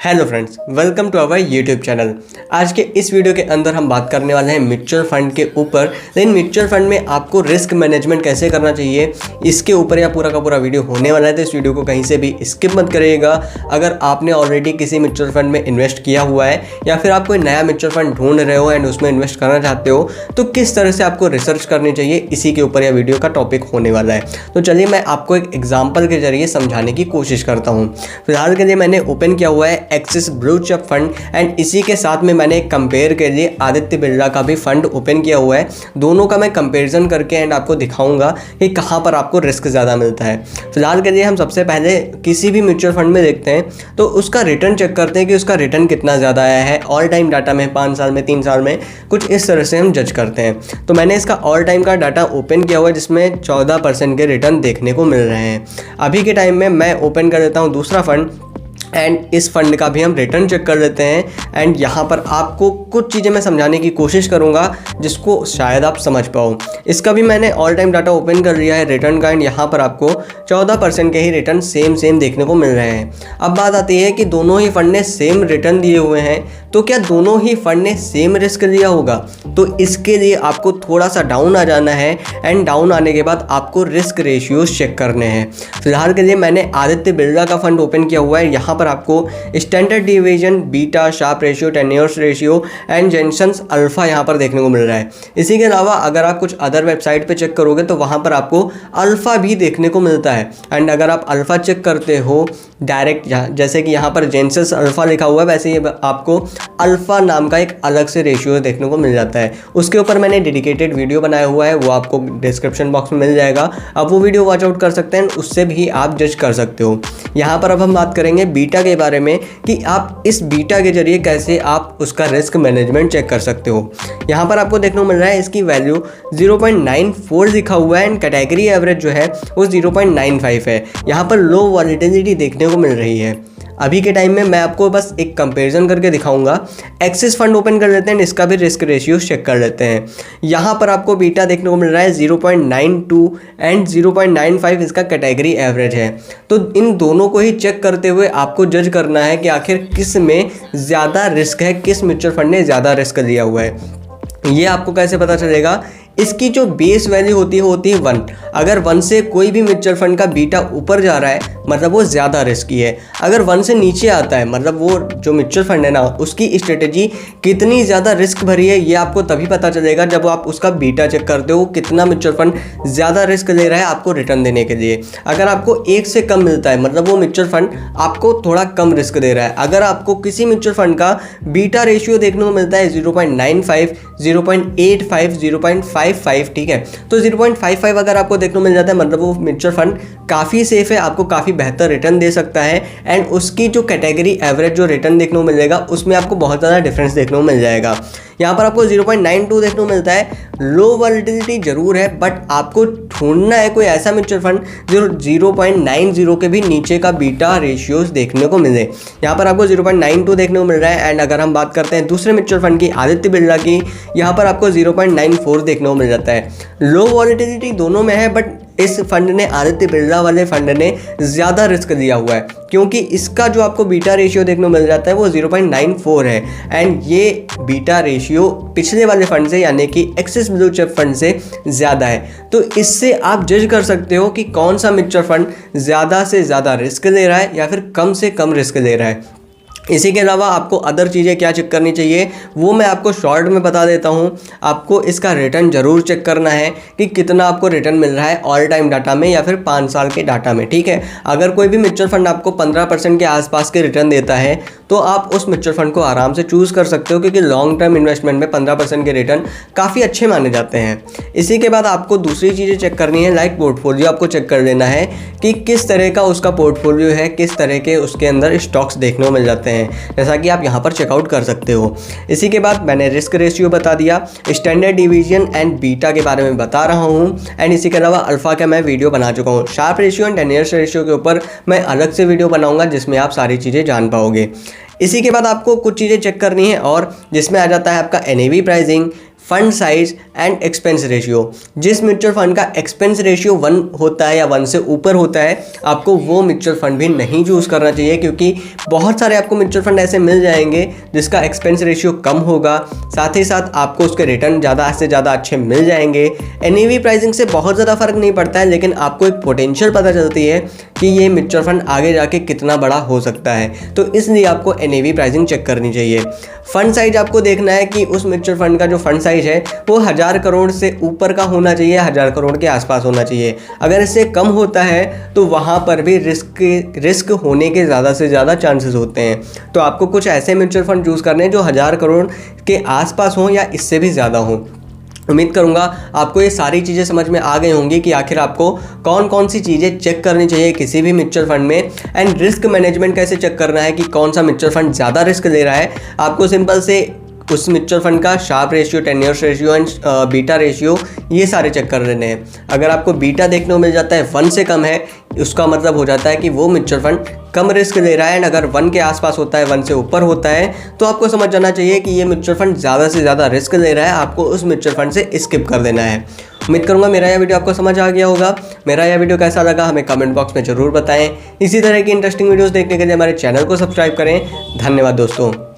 Hello friends, welcome to our YouTube channel. आज के इस वीडियो के अंदर हम बात करने वाले हैं म्यूचुअल फंड के ऊपर। लेकिन म्यूचुअल फंड में आपको रिस्क मैनेजमेंट कैसे करना चाहिए, इसके ऊपर यह पूरा का पूरा वीडियो होने वाला है। तो इस वीडियो को कहीं से भी स्किप मत करिएगा। अगर आपने ऑलरेडी किसी म्यूचुअल फंड में इन्वेस्ट किया हुआ है या फिर आप कोई नया म्यूचुअल फंड ढूंढ रहे हो एंड उसमें इन्वेस्ट करना चाहते हो, तो किस तरह से आपको रिसर्च करनी चाहिए, इसी के ऊपर यह वीडियो का टॉपिक होने वाला है। तो चलिए मैं आपको एक एग्जाम्पल के जरिए समझाने की कोशिश करता हूँ। फिलहाल के लिए मैंने ओपन किया हुआ है axis blue chip fund and इसी के साथ में मैंने कंपेयर के लिए आदित्य बिरला का भी फंड ओपन किया हुआ है। दोनों का मैं कंपैरिजन करके एंड आपको दिखाऊंगा कि कहां पर आपको रिस्क ज़्यादा मिलता है। फिलहाल के लिए हम सबसे पहले किसी भी म्यूचुअल फंड में देखते हैं तो उसका रिटर्न चेक करते हैं कि उसका रिटर्न कितना ज़्यादा आया है। ऑल टाइम डाटा में 5 साल में, 3 साल में, कुछ इस तरह से हम जज करते हैं। तो मैंने इसका ऑल टाइम का डाटा ओपन किया हुआ है जिसमें 14% के रिटर्न देखने को मिल रहे हैं। अभी के टाइम में मैं ओपन कर देता हूँ दूसरा फंड एंड इस फंड का भी हम रिटर्न चेक कर लेते हैं। एंड यहाँ पर आपको कुछ चीज़ें मैं समझाने की कोशिश करूँगा जिसको शायद आप समझ पाओ। इसका भी मैंने ऑल टाइम डाटा ओपन कर लिया है रिटर्न का एंड यहाँ पर आपको 14% के ही रिटर्न सेम देखने को मिल रहे हैं। अब बात आती है कि दोनों ही फंड ने सेम रिटर्न दिए हुए हैं, तो क्या दोनों ही फंड ने सेम रिस्क लिया होगा? तो इसके लिए आपको थोड़ा सा डाउन आ जाना है एंड डाउन आने के बाद आपको रिस्क रेशियोज चेक करने हैं। फिलहाल के लिए मैंने आदित्य बिरला का फंड ओपन किया हुआ है। यहाँ पर आपको standard division, beta, Sharpe ratio, tenures ratio and Jensen's alpha यहाँ पर देखने को मिल रहा है। इसी के अलावा अगर आप कुछ अदर वेबसाइट पे चेक करोगे तो वहाँ पर आपको अल्फा भी देखने को मिलता है। एंड अगर आप अल्फा चेक करते हो डायरेक्ट, जैसे कि यहाँ पर जेनसन्स अल्फा लिखा हुआ है, वैसे ही आपको अल्फा नाम का एक अलग से रेशियो देखने को मिल जाता है। उसके ऊपर मैंने डेडिकेटेड वीडियो बनाया हुआ है, वो आपको डिस्क्रिप्शन बॉक्स में मिल जाएगा। आप वो वीडियो वॉच आउट कर सकते हैं, उससे भी आप जज कर सकते हो। यहाँ पर अब हम बात करेंगे बीटा के बारे में कि आप इस बीटा के जरिए कैसे आप उसका रिस्क मैनेजमेंट चेक कर सकते हो। यहाँ पर आपको देखने को मिल रहा है इसकी वैल्यू 0.94 लिखा हुआ है एंड कैटेगरी एवरेज जो है वो 0.95 है। यहाँ पर लो वॉलेटिलिटी देखने को मिल रही है। अभी के टाइम में मैं आपको बस एक कंपैरिजन करके दिखाऊंगा। एक्सिस फंड ओपन कर लेते हैं, इसका भी रिस्क रेशियो चेक कर लेते हैं। यहाँ पर आपको बीटा देखने को मिल रहा है 0.92 एंड 0.95 इसका कैटेगरी एवरेज है। तो इन दोनों को ही चेक करते हुए आपको जज करना है कि आखिर किस में ज़्यादा रिस्क है, किस म्यूचुअल फंड ने ज़्यादा रिस्क लिया हुआ है। ये आपको कैसे पता चलेगा? इसकी जो बेस वैल्यू होती है 1। अगर 1 से कोई भी म्यूचुअल फंड का बीटा ऊपर जा रहा है मतलब वो ज़्यादा रिस्की है। अगर 1 से नीचे आता है मतलब वो जो म्यूचुअल फंड है ना, उसकी स्ट्रेटेजी कितनी ज़्यादा रिस्क भरी है, ये आपको तभी पता चलेगा जब आप उसका बीटा चेक करते हो, कितना म्यूचुअल फंड ज़्यादा रिस्क ले रहा है आपको रिटर्न देने के लिए। अगर आपको 1 से कम मिलता है मतलब वो म्यूचुअल फंड आपको थोड़ा कम रिस्क दे रहा है। अगर आपको किसी म्यूचुअल फंड का बीटा रेशियो देखने को मिलता है 0.95, 0.85, 0.55, ठीक है, तो 0.55 अगर आपको देखने को मिल जाता है मतलब वो म्यूचुअल फंड काफ़ी सेफ है, आपको काफ़ी बेहतर रिटर्न दे सकता है। एंड उसकी जो कैटेगरी एवरेज जो रिटर्न देखने को मिलेगा उसमें आपको बहुत ज़्यादा डिफरेंस देखने को मिल जाएगा। यहाँ पर आपको 0.92 देखने को मिलता है। लो वॉलेटिलिटी जरूर है बट आपको ढूंढना है कोई ऐसा म्यूचुअल फंड जो 0.90 के भी नीचे का बीटा रेशियोज देखने को मिले। यहाँ पर आपको 0.92 देखने को मिल रहा है। एंड अगर हम बात करते हैं दूसरे म्यूचुअल फंड की, आदित्य बिरला की, यहाँ पर आपको 0.94 देखने को मिल जाता है। लो वॉलेटिलिटी दोनों में है बट इस फंड ने, आदित्य बिरला वाले फंड ने ज़्यादा रिस्क लिया हुआ है क्योंकि इसका जो आपको बीटा रेशियो देखने को मिल जाता है वो 0.94 है। एंड ये बीटा रेशियो पिछले वाले फंड से यानी कि एक्सिस ब्लू चिप फंड से ज़्यादा है। तो इससे आप जज कर सकते हो कि कौन सा म्यूचुअल फंड ज़्यादा से ज़्यादा रिस्क ले रहा है या फिर कम से कम रिस्क ले रहा है। इसी के अलावा आपको अदर चीज़ें क्या चेक करनी चाहिए वो मैं आपको शॉर्ट में बता देता हूँ। आपको इसका रिटर्न ज़रूर चेक करना है कि कितना आपको रिटर्न मिल रहा है ऑल टाइम डाटा में या फिर 5 साल के डाटा में, ठीक है। अगर कोई भी म्यूचुअल फंड आपको 15% के आसपास के रिटर्न देता है तो आप उस म्यूचुअल फंड को आराम से चूज़ कर सकते हो क्योंकि लॉन्ग टर्म इन्वेस्टमेंट में 15% के रिटर्न काफ़ी अच्छे माने जाते हैं। इसी के बाद आपको दूसरी चीज़ें चेक करनी है, लाइक पोर्टफोलियो आपको चेक कर लेना है कि किस तरह का उसका पोर्टफोलियो है, किस तरह के उसके अंदर स्टॉक्स देखने को मिल जाते हैं, जैसा कि आप यहाँ पर चेकआउट कर सकते हो। इसी के बाद मैंने रिस्क रेशियो बता दिया, स्टैंडर्ड डिवीजन एंड बीटा के बारे में बता रहा हूँ। एंड इसी के अलावा अल्फा का मैं वीडियो बना चुका हूँ। Sharpe ratio and tenures ratio के ऊपर मैं अलग से वीडियो बनाऊंगा जिसमें आप सारी चीज़ें जान पाओगे। इसी के बाद आपको कुछ चीज़ें चेक करनी है और जिसमें आ जाता है आपका NAV pricing, fund size and expense ratio. जिस म्यूचुअल फंड का एक्सपेंस रेशियो 1 होता है या 1 से ऊपर होता है, आपको वो म्यूचुअल फंड भी नहीं चूज़ करना चाहिए, क्योंकि बहुत सारे आपको म्यूचुअल फंड ऐसे मिल जाएंगे जिसका एक्सपेंस रेशियो कम होगा, साथ ही साथ आपको उसके रिटर्न ज़्यादा से ज़्यादा अच्छे मिल जाएंगे। एनएवी प्राइसिंग से बहुत ज़्यादा फर्क नहीं पड़ता है, लेकिन आपको एक पोटेंशियल पता चलती है कि ये म्यूचुअल फंड आगे जाके कितना बड़ा हो सकता है, तो इसलिए आपको एनएवी प्राइसिंग चेक करनी चाहिए। फंड साइज आपको देखना है कि उस म्यूचुअल फंड का जो फंड साइज है वो 1000 करोड़ से ऊपर का होना चाहिए, 1000 करोड़ के आसपास होना चाहिए। अगर इससे कम होता है तो वहाँ पर भी रिस्क होने के ज़्यादा से ज़्यादा चांसेस होते हैं। तो आपको कुछ ऐसे म्यूचुअल फंड चूज़ करने हैं जो 1000 करोड़ के आसपास हों या इससे भी ज़्यादा हों। उम्मीद करूंगा आपको ये सारी चीज़ें समझ में आ गई होंगी कि आखिर आपको कौन कौन सी चीज़ें चेक करनी चाहिए किसी भी म्यूचुअल फंड में, एंड रिस्क मैनेजमेंट कैसे चेक करना है कि कौन सा म्यूचुअल फंड ज़्यादा रिस्क ले रहा है। आपको सिंपल से उस म्यूचुअल फंड का Sharpe ratio, 10 years ratio and beta ratio, ये सारे चेक कर लेने हैं। अगर आपको बीटा देखने को मिल जाता है 1 से कम है, उसका मतलब हो जाता है कि वो म्यूचुअल फंड कम रिस्क ले रहा है, एंड अगर 1 के आसपास होता है, 1 से ऊपर होता है, तो आपको समझ जाना चाहिए कि ये म्यूचुअल फंड ज़्यादा से ज़्यादा रिस्क ले रहा है, आपको उस म्यूचुअल फंड से स्किप कर देना है। उम्मीद करूंगा मेरा यह वीडियो आपको समझ आ गया होगा। मेरा यह वीडियो कैसा लगा हमें कमेंट बॉक्स में ज़रूर बताएं। इसी तरह की इंटरेस्टिंग वीडियोस देखने के लिए हमारे चैनल को सब्सक्राइब करें। धन्यवाद दोस्तों।